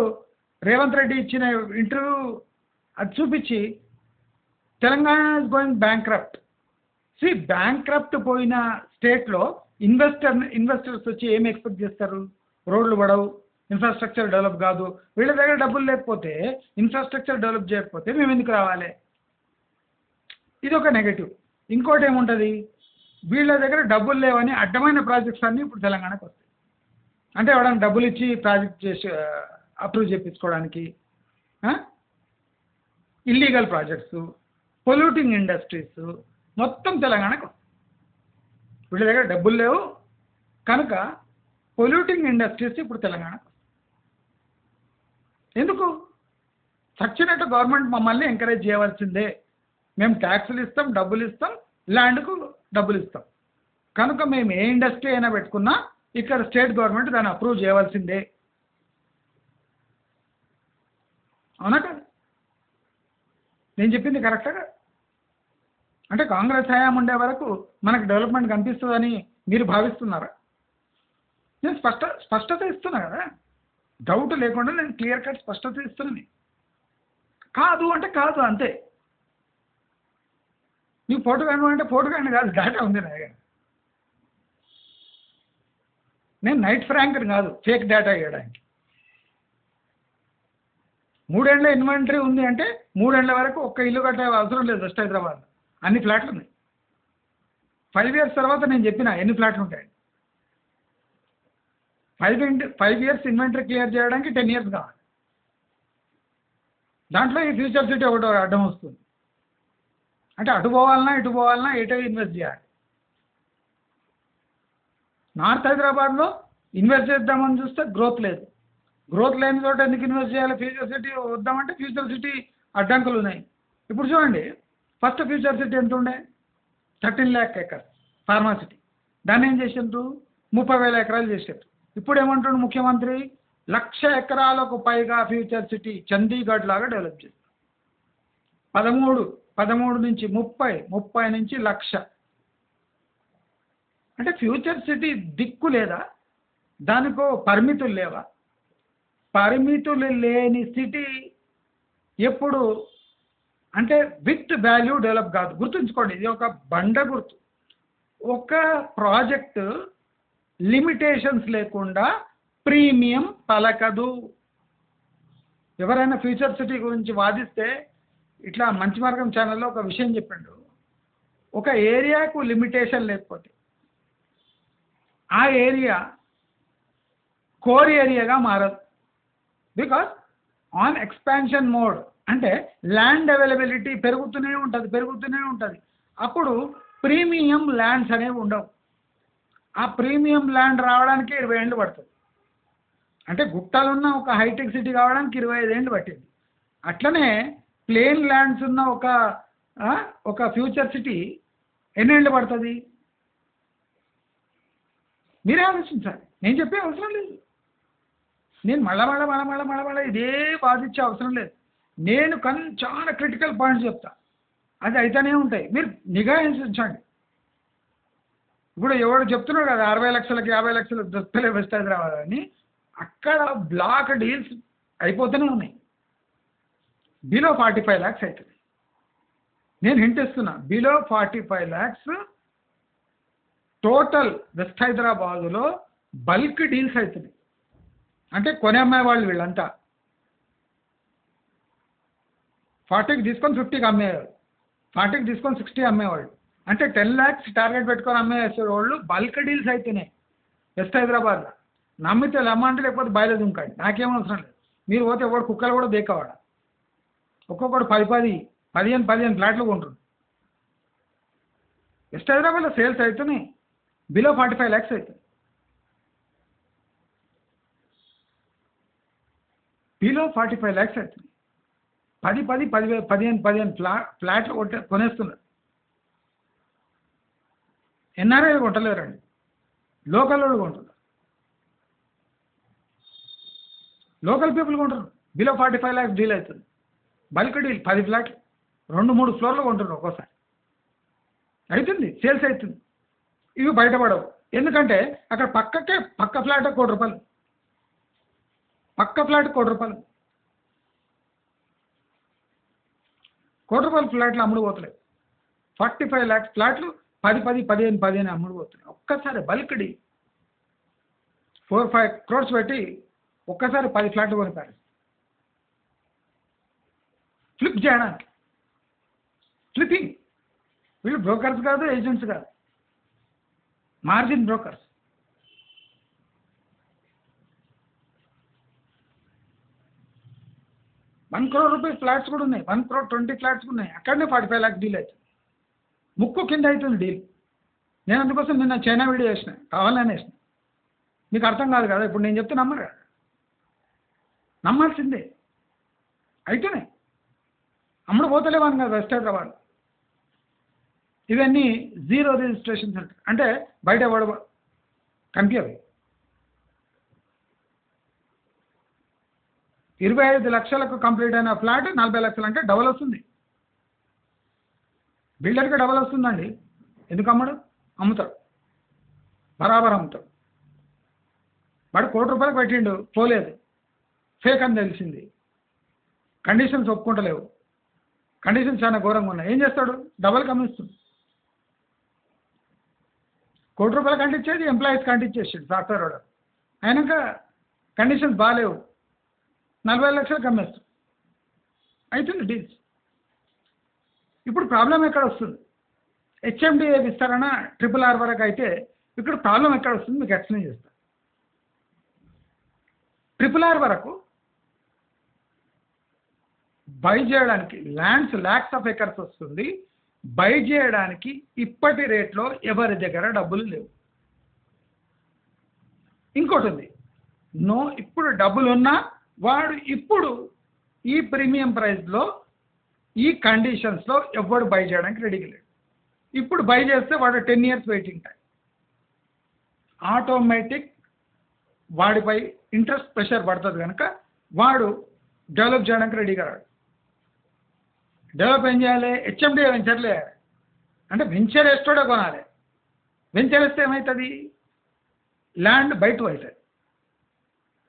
రేవంత్ రెడ్డి ఇచ్చిన ఇంటర్వ్యూ అది చూపించి Telangana is going bankrupt. Bankrupt పోయిన స్టేట్లో ఇన్వెస్టర్స్ వచ్చి ఏమి ఎక్స్పెక్ట్ చేస్తారు? రోడ్లు పడవు, ఇన్ఫ్రాస్ట్రక్చర్ డెవలప్ కాదు. వీళ్ళ దగ్గర డబ్బులు లేకపోతే, ఇన్ఫ్రాస్ట్రక్చర్ డెవలప్ చేయకపోతే మేము ఎందుకు రావాలి? ఇది ఒక నెగటివ్. ఇంకోటి ఏముంటుంది? వీళ్ళ దగ్గర డబ్బులు లేవని అడ్డమైన ప్రాజెక్ట్స్ అన్నీ ఇప్పుడు తెలంగాణకు వస్తాయి. అంటే ఎవడన్నా డబ్బులు ఇచ్చి ప్రాజెక్ట్ చేసి అప్రూవ్ చేయించుకోవడానికి, ఇల్లీగల్ ప్రాజెక్ట్స్, పొల్యూటింగ్ ఇండస్ట్రీస్ మొత్తం తెలంగాణకు వస్తాయి. వీళ్ళ దగ్గర డబ్బులు లేవు కనుక పొల్యూటింగ్ ఇండస్ట్రీస్ ఇప్పుడు తెలంగాణకు వస్తాయి. ఎందుకు? చచ్చినట్టు గవర్నమెంట్ మమ్మల్ని ఎంకరేజ్ చేయవలసిందే. మేము ట్యాక్సులు ఇస్తాం, డబ్బులు ఇస్తాం, ల్యాండ్కు డబ్బులు ఇస్తాం. కనుక మేము ఏ ఇండస్ట్రీ అయినా పెట్టుకున్నా ఇక్కడ స్టేట్ గవర్నమెంట్ దాన్ని అప్రూవ్ చేయవలసిందే. అవునా కదా? నేను చెప్పింది కరెక్టా? అంటే కాంగ్రెస్ హయాం ఉండే వరకు మనకు డెవలప్మెంట్ కనిపిస్తుందని మీరు భావిస్తున్నారా? నేను స్పష్టత ఇస్తున్నా కదా, డౌట్ లేకుండా నేను క్లియర్ కట్ స్పష్టత ఇస్తున్నాను. కాదు అంటే కాదు అంతే. నీకు ఫోటో కానివ్వంటే ఫోటో కానీ కాదు, డేటా ఉంది నా దగ్గర. నేను నైట్ ఫ్రాంక్ని కాదు ఫేక్ డేటా ఇవ్వడానికి. 3 ఏళ్ల ఇన్వెంటరీ ఉంది అంటే 3 ఏళ్ల వరకు ఒక్క ఇల్లు కట్టే అవసరం లేదు వెస్ట్ హైదరాబాద్. అన్ని ఫ్లాట్లు ఉన్నాయి. 5 ఇయర్స్ తర్వాత నేను చెప్పిన ఎన్ని ఫ్లాట్లు ఉంటాయి. 5 ఇయర్స్ ఇన్వెంటరీ క్లియర్ చేయడానికి 10 ఇయర్స్ కావాలి. దాంట్లో ఈ ఫ్యూచర్ సిటీ ఒకటి అడ్డం వస్తుంది. అంటే అటు పోవాలన్నా ఇటు పోవాలన్నా ఎటో ఇన్వెస్ట్ చేయాలి. నార్త్ హైదరాబాద్లో ఇన్వెస్ట్ చేద్దామని చూస్తే గ్రోత్ లేదు. గ్రోత్ లేని చోట ఎందుకు ఇన్వెస్ట్ చేయాలి? ఫ్యూచర్ సిటీ వద్దామంటే ఫ్యూచర్ సిటీ అడ్డంకులు ఉన్నాయి. ఇప్పుడు చూడండి, ఫస్ట్ ఫ్యూచర్ సిటీ ఎంత ఉండే? 13 lakh acres ఫార్మా సిటీ. దాన్ని ఏం చేసిండ్రు? 30,000 ఎకరాలు చేశారు. ఇప్పుడు ఏమంటుండు ముఖ్యమంత్రి? 1,00,000 ఎకరాలకు పైగా ఫ్యూచర్ సిటీ చండీగఢ్ లాగా డెవలప్ చేస్తారు. 13 నుంచి 30, 30 నుంచి 1,00,000. అంటే ఫ్యూచర్ సిటీ దిక్కు లేదా? దానికో పరిమితులు లేవా? పరిమితులు లేని సిటీ ఎప్పుడు అంటే విత్ వాల్యూ డెవలప్ కాదు. గుర్తుంచుకోండి, ఇది ఒక బండ గుర్తు. ఒక ప్రాజెక్టు లిమిటేషన్స్ లేకుండా ప్రీమియం పలకదు. ఎవరైనా ఫ్యూచర్ సిటీ గురించి వాదిస్తే ఇట్లా మంచి మార్గం ఛానల్లో ఒక విషయం చెప్పిండు. ఒక ఏరియాకు లిమిటేషన్ లేకపోతే ఆ ఏరియా కోర్ ఏరియాగా మారదు. బికాస్ ఆన్ ఎక్స్పాన్షన్ మోడ్ అంటే ల్యాండ్ అవైలబిలిటీ పెరుగుతూనే ఉంటుంది. అప్పుడు ప్రీమియం ల్యాండ్స్ అనేవి ఉండవు. ఆ ప్రీమియం ల్యాండ్ రావడానికి 20 ఏళ్ళు పడుతుంది. అంటే గుట్టలున్న ఒక హైటెక్ సిటీ కావడానికి 25 ఏళ్ళు పట్టింది. అట్లనే ప్లేన్ ల్యాండ్స్ ఉన్న ఒక ఫ్యూచర్ సిటీ ఎన్నేళ్ళు పడుతుంది? మీరే ఆలోచించాలి. నేను చెప్పే అవసరం లేదు. నేను మళ్ళా ఇదే బాధించే అవసరం లేదు. నేను చాలా క్రిటికల్ పాయింట్స్ చెప్తా, అది అయితేనే ఉంటాయి. మీరు నిఘాయించండి. ఇప్పుడు ఎవడు చెప్తున్నాడు కదా 60 లక్షలకి 50 లక్షలకు దొరుకుతలే వెస్ట్ హైదరాబాద్ అని, అక్కడ బ్లాక్ డీల్స్ అయిపోతూనే ఉన్నాయి. బిలో 45 lakhs అవుతుంది. నేను హింట్ ఇస్తున్నా, బిలో 45 lakhs టోటల్ వెస్ట్ హైదరాబాదులో బల్క్ డీల్స్ అవుతుంది. అంటే కొనే అమ్మేవాళ్ళు వీళ్ళంతా 40కి తీసుకొని 50కి అమ్మేవాళ్ళు, 40కి తీసుకొని 60 అమ్మేవాళ్ళు. అంటే 10 lakhs టార్గెట్ పెట్టుకొని అమ్మేసే వాళ్ళు బల్క్ డీల్స్ అవుతున్నాయి వెస్ట్ హైదరాబాద్లో. నమ్మితే లమ్మంటే లేకపోతే బయలు దుంకండి, నాకేం అవసరం లేదు. మీరు పోతే ఎవడు కుక్కలు కూడా దేకవాడ, ఒక్కొక్కడు 10-15 ఫ్లాట్లు కొంటారు. వెస్ట్ హైదరాబాద్లో సేల్స్ అవుతున్నాయి బిలో 45 lakhs అవుతుంది. బిలో 45 lakhs అవుతుంది. 15 ఫ్లాట్లు కొనేస్తున్నారు. ఎన్ఆర్ఐలు కొంటలేరండి, లోకల్ వాళ్ళు కొంటున్నారు. లోకల్ పీపుల్ కొంటారు. బిలో 45 lakhs డీల్ అవుతుంది. బల్క్ డీల్ 10 ఫ్లాట్లు 2-3 ఫ్లోర్లు కొంటున్నారు ఒక్కోసారి. అవుతుంది, సేల్స్ అవుతుంది. ఇవి బయటపడవు. ఎందుకంటే అక్కడ పక్క ఫ్లాట్ ₹1 కోటి, పక్క ఫ్లాట్ ₹1 కోటి. ₹1 కోటి ఫ్లాట్లు అమ్ముడు పోతలేదు. 45 lakhs ఫ్లాట్లు 15 అమ్ముడు పోతున్నాయి. ఒక్కసారి బల్క్ డీల్ 4-5 crores పెట్టి ఒక్కసారి 10 ఫ్లాట్లు కొనిపారు ఫ్లిప్ చేయడానికి. ఫ్లిప్పింగ్. వీళ్ళు బ్రోకర్స్ కాదు, ఏజెంట్స్ కాదు, మార్జిన్ బ్రోకర్స్. ₹1 crore ఫ్లాట్స్ కూడా ఉన్నాయి, 1,20,00,000 ఫ్లాట్స్ ఉన్నాయి. అక్కడనే 45 lakhs డీల్ అవుతుంది. ముక్కు కింద అవుతుంది డీల్. నేను అందుకోసం నిన్న చైనా వీడియో వేసిన, కావాలని వేసిన. మీకు అర్థం కాదు కదా, ఇప్పుడు నేను చెప్తే నమ్మరు కదా, నమ్మాల్సిందే. అయితేనే అమ్ముడు పోతలేవాను కదా వెస్ట్ హైదరాబాద్. ఇవన్నీ 0 రిజిస్ట్రేషన్ సెంటర్ అంటే బయట కనిపించవి. 25 లక్షలకు కంప్లీట్ అయిన ఫ్లాట్ 40 లక్షలు అంటే డబల్ వస్తుంది. బిల్డర్కి డబల్ వస్తుందండి. ఎందుకు అమ్మడు? అమ్ముతాడు, బరాబర్ అమ్ముతాడు. వాడు ₹1,00,00,000 పెట్టిండు, పోలేదు, ఫేక్ అని తెలిసింది, కండిషన్స్ ఒప్పుకుంటలేవు, కండిషన్స్ చాలా ఘోరంగా ఉన్నాయి. ఏం చేస్తాడు? డబల్ కమ్మిస్తుంది. ₹1,00,00,000 కంటించేది ఎంప్లాయీస్ కంటించేసాడు సాఫ్ట్వేర్ వాడు. అయినాక కండిషన్స్ బాగాలేవు, 45 లక్షలు కమ్మేస్తాడు. అవుతుంది డీల్స్. ఇప్పుడు ప్రాబ్లం ఎక్కడ వస్తుంది? హెచ్ఎండిఏ విస్తరణ RRR వరకు అయితే ఇక్కడ ప్రాబ్లం ఎక్కడ వస్తుంది మీకు ఎక్స్ప్లెయిన్ చేస్తాను. RRR వరకు బై చేయడానికి ల్యాండ్స్ ల్యాక్స్ ఆఫ్ ఎకర్స్ వస్తుంది. బై చేయడానికి ఇప్పటి రేట్లో ఎవరి దగ్గర డబ్బులు లేవు. ఇంకోటి ఉంది, ఇప్పుడు డబ్బులు ఉన్నా వాడు ఇప్పుడు ఈ ప్రీమియం ప్రైస్లో ఈ కండిషన్స్లో ఎవడు బై చేయడానికి రెడీగా లేడు. ఇప్పుడు బై చేస్తే వాడు 10 years వెయిటింగ్ టైం. ఆటోమేటిక్ వాడిపై ఇంట్రెస్ట్ ప్రెషర్ పడుతుంది కనుక వాడు డెవలప్ చేయడానికి రెడీగా రాడు. డెవలప్ ఏం చేయాలి? హెచ్ఎండిఏ వెంచర్లే, అంటే వెంచర్ వేస్తాడో కొనాలి. వెంచర్ వేస్తే ఏమవుతుంది? ల్యాండ్ బయట అవుతుంది.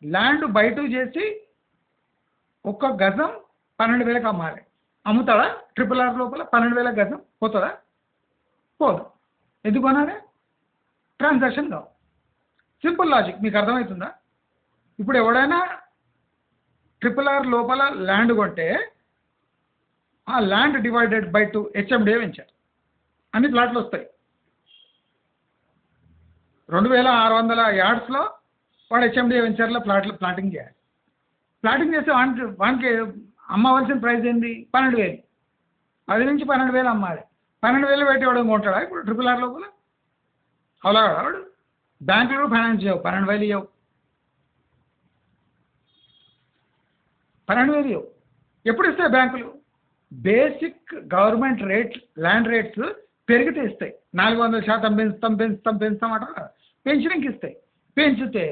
ల్యాండ్ బయట చేసి ఒక్క గజం 12,000కి అమ్మాలి. అమ్ముతాడా? RRR లోపల 12,000 గజం పోతుందా? పోదు. ఎందుకు కొనాలి? ట్రాన్సాక్షన్ కావు. Simple logic. మీకు అర్థమవుతుందా? ఇప్పుడు ఎవడైనా RRR లోపల ల్యాండ్ కొంటే ఆ land divided by 2 HMDA venture అన్ని ప్లాట్లు వస్తాయి. 2,600 యార్డ్స్లో వాడు హెచ్ఎండిఏ వెంచర్లో ప్లాటింగ్ చేయాలి. ప్లాటింగ్ చేస్తే వానికి అమ్మవలసిన ప్రైస్ ఏంది? 12,000. 10 నుంచి 12,000 అమ్మాలి. 12,000 పెట్టి వాడు కొంటాడా ఇప్పుడు RRR లోపల? అలాగా వాడు బ్యాంకులు ఫైనాన్స్ చేయవు, 12,000 ఇవ్వవు, 12,000 ఇవ్వవు. ఎప్పుడు ఇస్తాయి బ్యాంకులు? Basic government rate land rates పెరిగితే ఇస్తాయి. 400% పెంచుతాం అంటారు, పెంచడానికి ఇస్తాయి. పెంచితే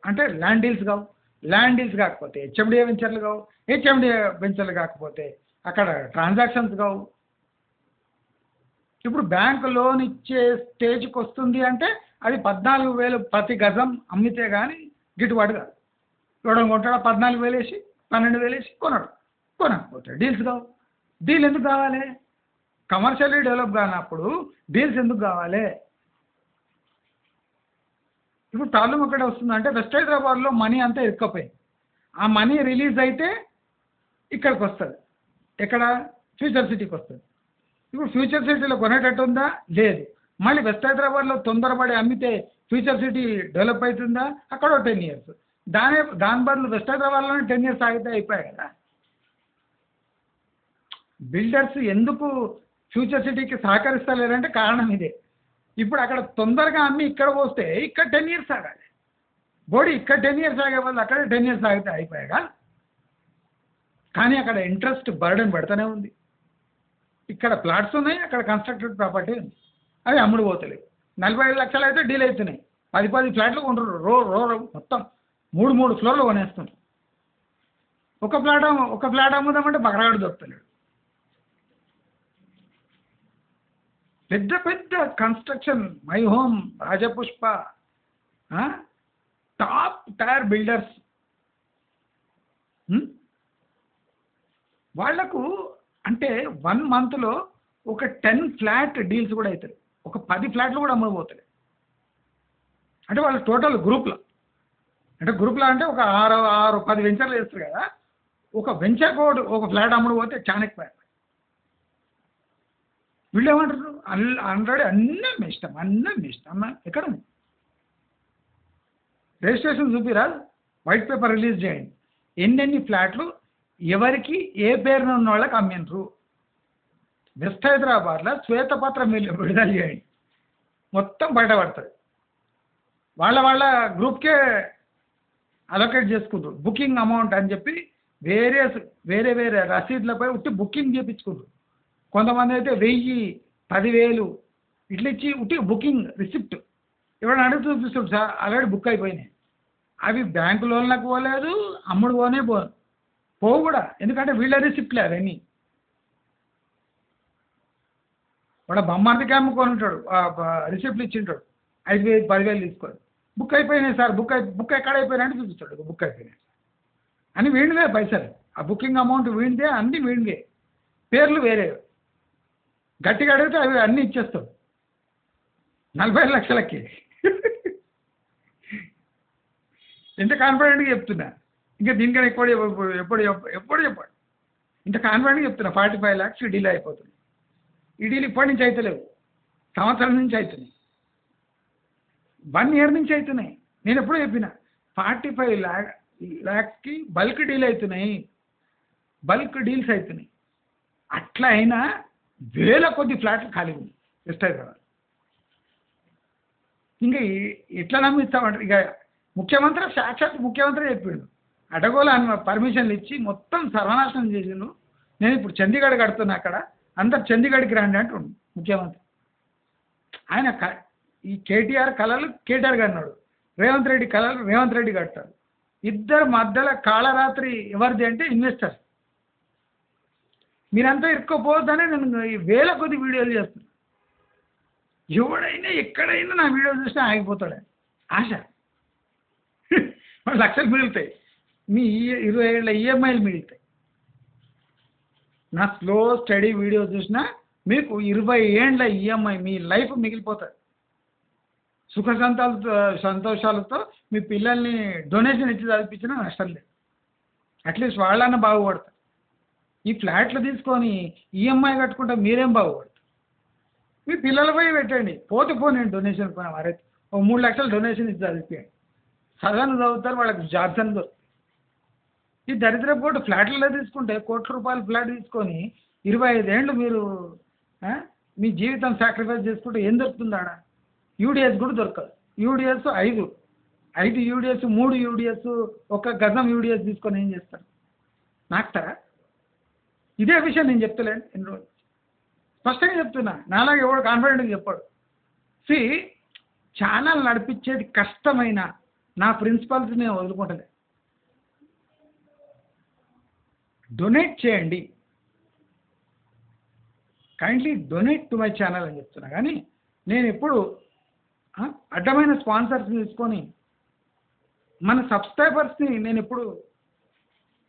అంటే ల్యాండ్ డీల్స్ కావు. ల్యాండ్ డీల్స్ కాకపోతే హెచ్ఎండిఏ వెంచర్లు కావు. హెచ్ఎండిఏ వెంచర్లు కాకపోతే అక్కడ ట్రాన్సాక్షన్స్ కావు. ఇప్పుడు బ్యాంకు లోన్ ఇచ్చే స్టేజ్కి వస్తుంది అంటే అది 14,000 ప్రతి గజం అమ్మితే కానీ గిట్టుబాటు కాదు. ఇవ్వడం కొంటాడా? 14,000 వేసి 12,000 వేసి కొనడు. కొనకపోతే డీల్స్ కావు. డీల్ ఎందుకు కావాలి? కమర్షియల్లీ డెవలప్ కానప్పుడు డీల్స్ ఎందుకు కావాలి? ఇప్పుడు ప్రాబ్లం ఎక్కడ వస్తుందంటే వెస్ట్ హైదరాబాద్లో మనీ అంతా ఇరుక్కపోయింది. ఆ మనీ రిలీజ్ అయితే ఇక్కడికి వస్తుంది. ఎక్కడ? ఫ్యూచర్ సిటీకి వస్తుంది. ఇప్పుడు ఫ్యూచర్ సిటీలో కొనేటట్టు ఉందా? లేదు. మళ్ళీ వెస్ట్ హైదరాబాద్లో తొందరపడి అమ్మితే ఫ్యూచర్ సిటీ డెవలప్ అవుతుందా? అక్కడ 10 years. దాని బదులు వెస్ట్ హైదరాబాద్లోనే 10 years ఆగితే అయిపోయాయి కదా. బిల్డర్స్ ఎందుకు ఫ్యూచర్ సిటీకి సహకరిస్తలేరంటే కారణం ఇదే. ఇప్పుడు అక్కడ తొందరగా అమ్మి ఇక్కడ పోస్తే ఇక్కడ 10 years ఆగాలి. బోడీ ఇక్కడ 10 years ఆగే వాళ్ళు అక్కడే 10 years ఆగితే అయిపోయాగా. కానీ అక్కడ ఇంట్రెస్ట్ బర్డెన్ పెడుతూనే ఉంది. ఇక్కడ ప్లాట్స్ ఉన్నాయి, అక్కడ కన్స్ట్రక్టెడ్ ప్రాపర్టీ ఉంది, అవి అమ్ముడు పోతలేవు. 45 లక్షలు అయితే డీల్ అవుతున్నాయి. 10 ఫ్లాట్లు కొంటారు. రో మొత్తం 3 ఫ్లోర్లు కొనేస్తున్నారు. ఒక ఫ్లాట్ అమ్ముదామంటే బకరాడు దొరుకుతలేడు. పెద్ద construction, my home, Rajapushpa, top tier builders వాళ్లకు అంటే 1 monthలో ఒక 10 ఫ్లాట్ డీల్స్ కూడా అవుతాయి. ఒక 10 ఫ్లాట్లు కూడా అమ్మబోతాయి. అంటే వాళ్ళ టోటల్ గ్రూప్లో అంటే ఒక 6-10 వెంచర్లు వేస్తారు కదా. ఒక వెంచర్ కోడ్ ఒక ఫ్లాట్ అమ్ముడు పోతే చాలా ఎక్కువ. వీళ్ళు ఏమంటారు? ఆల్రెడీ అన్నీ ఇష్టం అమ్మ ఎక్కడ ఉంది? రిజిస్ట్రేషన్ చూపిరా, వైట్ పేపర్ రిలీజ్ చేయండి. ఎన్ని ఫ్లాట్లు ఎవరికి ఏ పేరున ఉన్న వాళ్ళకి అమ్మిండ్రు. వెస్ట్ హైదరాబాద్లో శ్వేతపత్రం విడుదల చేయండి, మొత్తం బయటపడుతుంది. వాళ్ళ గ్రూప్కే అలొకేట్ చేసుకుంటారు. బుకింగ్ అమౌంట్ అని చెప్పి వేరే రసీదులపై ఉట్టి బుకింగ్ చేయించుకుంటారు. కొంతమంది అయితే 1000, 10,000 ఇట్లా ఇచ్చి ఉట్టి బుకింగ్ రిసిప్ట్ ఎవరైనా అడిగి చూపిస్తుంది. సార్ ఆల్రెడీ బుక్ అయిపోయినాయి. అవి బ్యాంకు లోన్లకు పోలేదు, అమ్ముడు పోవు కూడా. ఎందుకంటే వీళ్ళ రిసిప్ట్లే అవన్నీ. వాడు బొమ్మార్దికి అమ్ముకొని ఉంటాడు, రిసిప్ట్లు ఇచ్చింటాడు, 5,000 10,000 తీసుకోడు. బుక్ అయిపోయినాయి సార్, బుక్ ఎక్కడ అయిపోయినాయంటే చూపిస్తాడు, బుక్ అయిపోయినాయి అని. వీడివే పైసలు, ఆ బుకింగ్ అమౌంట్ వీడిదే, అన్నీ వీడివే, పేర్లు వేరే. గట్టిగా అడిగితే అవి అన్నీ ఇచ్చేస్తాడు 40 లక్షలకి. ఎంత కాన్ఫిడెంట్గా చెప్తున్నా, ఇంకా దీనికన్నా ఎప్పుడు చెప్పాడు. ఇంత కాన్ఫిడెంట్గా చెప్తున్నా. 45 lakhs డీల్ అయిపోతుంది. ఈ డీల్ ఇప్పటి నుంచి అవుతలేవు, సంవత్సరం నుంచి అవుతున్నాయి, 1 year నుంచి అవుతున్నాయి. నేను ఎప్పుడూ చెప్పిన 45 lakhsకి బల్క్ డీల్ అవుతున్నాయి, బల్క్ డీల్స్ అవుతున్నాయి. అట్లా అయినా వేల కొద్ది ఫ్లాట్లు ఖాళీ ఉంది వెస్ట్ హైదరాబాద్. ఇంకా ఎట్లా నమ్మిస్తామంటారు? ఇక ముఖ్యమంత్రి, సాక్షాత్ ముఖ్యమంత్రి చెప్పిండు, అడగోలు పర్మిషన్లు ఇచ్చి మొత్తం సర్వనాశనం చేసిండు. నేను ఇప్పుడు చండీగఢ్ కడుతున్నా, అక్కడ అందరు చండీగఢ్కి రండి అంటుండు ముఖ్యమంత్రి. ఆయన ఈ కేటీఆర్ కళలు కేటీఆర్ అన్నాడు, రేవంత్ రెడ్డి కళలు రేవంత్ రెడ్డి కట్టాడు. ఇద్దరు మధ్యలో కాళరాత్రి ఎవరిది అంటే ఇన్వెస్టర్స్. మీరంతా ఇరుక్కోపోవద్దని నేను ఈ వేల కొద్ది వీడియోలు చేస్తున్నాను. ఎవడైనా ఎక్కడైనా నా వీడియో చూసినా ఆగిపోతాడు, ఆశ. లక్షలు మిగులుతాయి, మీ 20 ఏళ్ళ ఈఎంఐలు మిగులుతాయి. నా స్లో స్టడీ వీడియో చూసినా మీకు 20 ఏళ్ళ ఈఎంఐ, మీ లైఫ్ మిగిలిపోతుంది. సుఖ సంతోషాలతో మీ పిల్లల్ని డొనేషన్ ఇచ్చి చదివించినా నష్టం లేదు. అట్లీస్ట్ వాళ్ళన్నా బాగుపడతారు. ఈ ఫ్లాట్లు తీసుకొని ఈఎంఐ కట్టుకుంటే మీరేం బాగుపడతారు? మీ పిల్లల పోయి పెట్టండి, పోతే నేను డొనేషన్ పోయినా వారైతే 3 లక్షలు డొనేషన్ ఇచ్చి చదివిపోయాడు, సగాను చదువుతారు, వాళ్ళకి జాబ్స్ అని దొరుకుతాయి. ఈ దరిద్ర పోటు ఫ్లాట్లలో తీసుకుంటే ₹1,00,00,000 ఫ్లాట్ తీసుకొని 25 ఏళ్ళు మీరు మీ జీవితం సాక్రిఫైస్ చేసుకుంటే ఏం దొరుకుతుంది ఆడ? యూడిఎస్ కూడా దొరకదు. యూడిఎస్ 5 యూడిఎస్, 3 యూడిఎస్, 1 గజం యూడిఎస్ తీసుకొని ఏం చేస్తారు? నాకుతారా? ఇదే విషయం నేను చెప్తలేను ఎన్ని రోజులు, స్పష్టంగా చెప్తున్నా. నాలాగా ఎవడు కాన్ఫిడెంట్గా చెప్పాడు. ఛానల్ నడిపించేది కష్టమైన నా ప్రిన్సిపల్స్ నేను వదులుకుంటలే. డొనేట్ చేయండి, kindly donate to my channel అని చెప్తున్నా. కానీ నేను ఎప్పుడు అడ్డమైన స్పాన్సర్స్ తీసుకొని మన సబ్స్క్రైబర్స్ని నేను ఎప్పుడు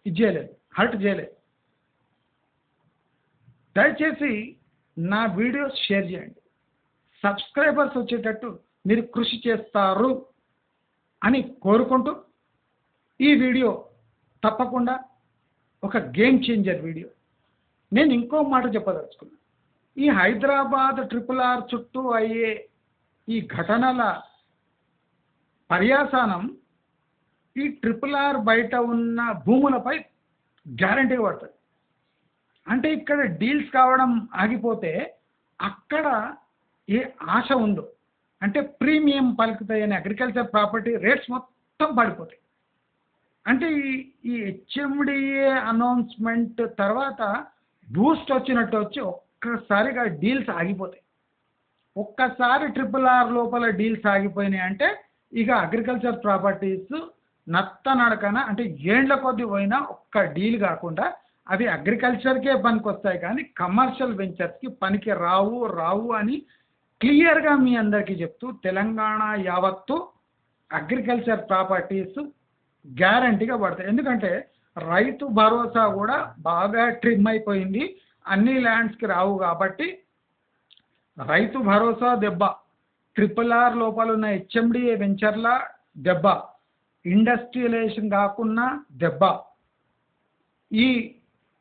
ఇది చేయలేదు, హర్ట్ చేయలేదు. దయచేసి నా వీడియోస్ షేర్ చేయండి, సబ్స్క్రైబర్స్ వచ్చేటట్టు మీరు కృషి చేస్తారు అని కోరుకుంటూ, ఈ వీడియో తప్పకుండా ఒక గేమ్ చేంజర్ వీడియో. నేను ఇంకో మాట చెప్పదలుచుకున్నాను. ఈ హైదరాబాద్ RRR చుట్టూ అయ్యే ఈ ఘటనల పర్యాసానం ఈ RRR బయట ఉన్న భూములపై గ్యారంటీగా పడుతుంది. అంటే ఇక్కడ డీల్స్ కావడం ఆగిపోతే అక్కడ ఏ ఆశ ఉందో, అంటే ప్రీమియం పలుకుతాయని అగ్రికల్చర్ ప్రాపర్టీ రేట్స్ మొత్తం పడిపోతాయి. అంటే ఈ HMDA అనౌన్స్మెంట్ తర్వాత బూస్ట్ వచ్చినట్టు వచ్చి ఒక్కసారిగా డీల్స్ ఆగిపోతాయి. ఒక్కసారి RRR లోపల డీల్స్ ఆగిపోయినాయి అంటే ఇక అగ్రికల్చర్ ప్రాపర్టీస్ నత్తనడకన, అంటే ఏండ్ల కొద్ది పోయినా ఒక్క డీల్ కాకుండా అవి అగ్రికల్చర్కే పనికి వస్తాయి, కానీ కమర్షియల్ వెంచర్స్కి పనికి రావు అని క్లియర్గా మీ అందరికీ చెప్తూ, తెలంగాణ యావత్తు అగ్రికల్చర్ ప్రాపర్టీస్ గ్యారంటీగా పడతాయి. ఎందుకంటే రైతు భరోసా కూడా బాగా ట్రిమ్ అయిపోయింది, అన్ని ల్యాండ్స్కి రావు. కాబట్టి రైతు భరోసా దెబ్బ, RRR లోపల ఉన్న HMDA వెంచర్ల దెబ్బ, ఇండస్ట్రియలైజేషన్ కాకుండా దెబ్బ,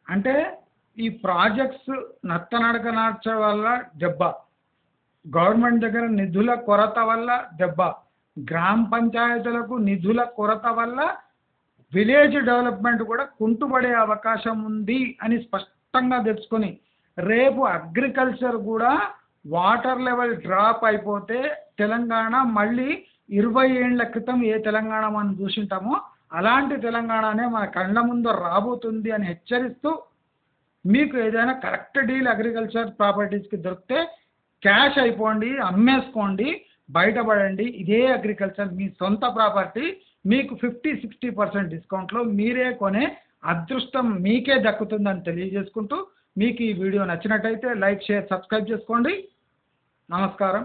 అంటే ఈ ప్రాజెక్ట్స్ నత్తనడక నడచడం వల్ల దెబ్బ, గవర్నమెంట్ దగ్గర నిధుల కొరత వల్ల దెబ్బ, గ్రామ పంచాయతీలకు నిధుల కొరత వల్ల విలేజ్ డెవలప్మెంట్ కూడా కుంటుపడే అవకాశం ఉంది అని స్పష్టంగా తెలుసుకొని, రేపు అగ్రికల్చర్ కూడా వాటర్ లెవెల్ డ్రాప్ అయిపోతే తెలంగాణ మళ్ళీ 20 ఏళ్ల క్రితం ఏ తెలంగాణ మనం చూసింటామో అలాంటి తెలంగాణనే మన కళ్ళ ముందు రాబోతుంది అని హెచ్చరిస్తూ, మీకు ఏదైనా కరెక్ట్ డీల్ అగ్రికల్చర్ ప్రాపర్టీస్కి దొరికితే క్యాష్ అయిపోండి, అమ్మేసుకోండి. బయటపడండి. ఇదే అగ్రికల్చర్ మీ సొంత ప్రాపర్టీ, మీకు 50-60% డిస్కౌంట్లో మీరే కొనే అదృష్టం మీకే దక్కుతుందని తెలియజేసుకుంటూ, మీకు ఈ వీడియో నచ్చినట్టయితే లైక్, షేర్, సబ్స్క్రైబ్ చేసుకోండి. నమస్కారం.